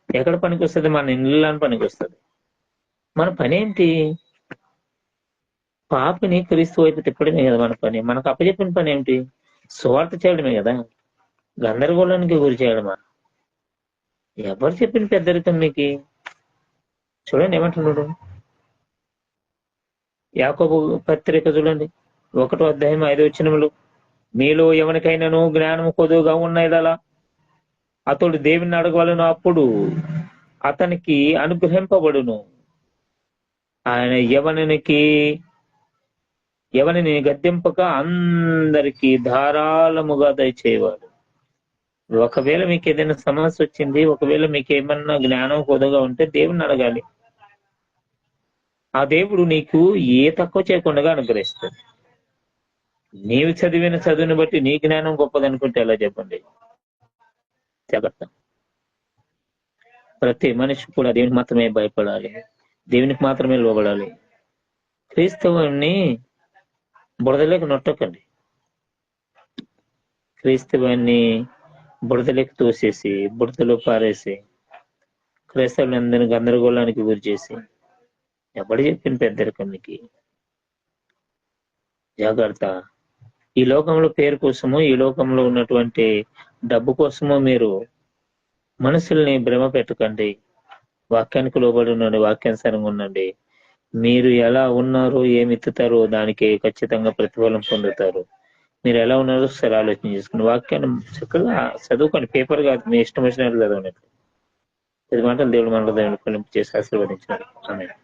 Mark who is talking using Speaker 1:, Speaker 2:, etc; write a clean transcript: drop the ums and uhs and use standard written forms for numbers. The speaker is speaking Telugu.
Speaker 1: ఎక్కడ పనికి వస్తుంది? మన ఇళ్ళని పనికి వస్తుంది. మన పని ఏంటి? పాపిని క్రీస్తు వైపు తిప్పడమే కదా మన పని. మనకు అప్పచెప్పిన పని ఏమిటి? సువార్త చేయడమే కదా. గందరగోళానికి గురి చేయడమా? ఎవరు చెప్పిన పెద్దరికం మీకు? చూడండి ఏమంటున్నాడు. యాకోబు పత్రిక చూడండి, 1వ అధ్యాయం 5వ వచనములు. మీలో ఎవరికైనాను జ్ఞానము కొదువుగా ఉన్న యెడల అతడు దేవుని అడగవలను, అప్పుడు అతనికి అనుగ్రహింపబడును. ఆయన ఎవరిని గద్దెంపక అందరికీ ధారాళముగా దయచేవాడు. ఒకవేళ మీకు ఏదైనా సమస్య వచ్చింది, ఒకవేళ మీకు ఏమన్నా జ్ఞానం కొద్దిగా ఉంటే దేవుని అడగాలి. ఆ దేవుడు నీకు ఏ తక్కువ చేయకుండా అనుగ్రహిస్తాడు. నీవు చదివిన చదువుని బట్టి నీ జ్ఞానం గొప్పదనుకుంటే ఎలా చెప్పండి? జాగ్రత్త. ప్రతి మనిషి కూడా దేవునికి మాత్రమే భయపడాలి, దేవునికి మాత్రమే లోబడాలి. క్రీస్తువుని బురదలోకి నొట్టకండి. క్రీస్తువాన్ని బురదలోకి తోసేసి, బురదలో పారేసి, క్రైస్తవులందరినీ గందరగోళానికి గురి చేసి, ఎవడు చెప్పిన పెద్దరికం మీకు? జాగ్రత్త. ఈ లోకంలో పేరు కోసము, ఈ లోకంలో ఉన్నటువంటి డబ్బు కోసము మీరు మనుషుల్ని భ్రమ పెట్టకండి. వాక్యానికి లోబడి ఉండండి, వాక్యానుసారంగా ఉండండి. మీరు ఎలా ఉన్నారో, ఏమి ఎత్తుతారో దానికి ఖచ్చితంగా ప్రతిఫలం పొందుతారు. మీరు ఎలా ఉన్నారో సరే ఆలోచన చేసుకుని వాక్యాన్ని చక్కగా చదువుకోండి. పేపర్ కాదు, మీ ఇష్టం వచ్చినట్లు చదవండి. 10 మాటలు దేవుడు మనలో ఫలింపు చేసి ఆశీర్వదించారు. ఆమేన్.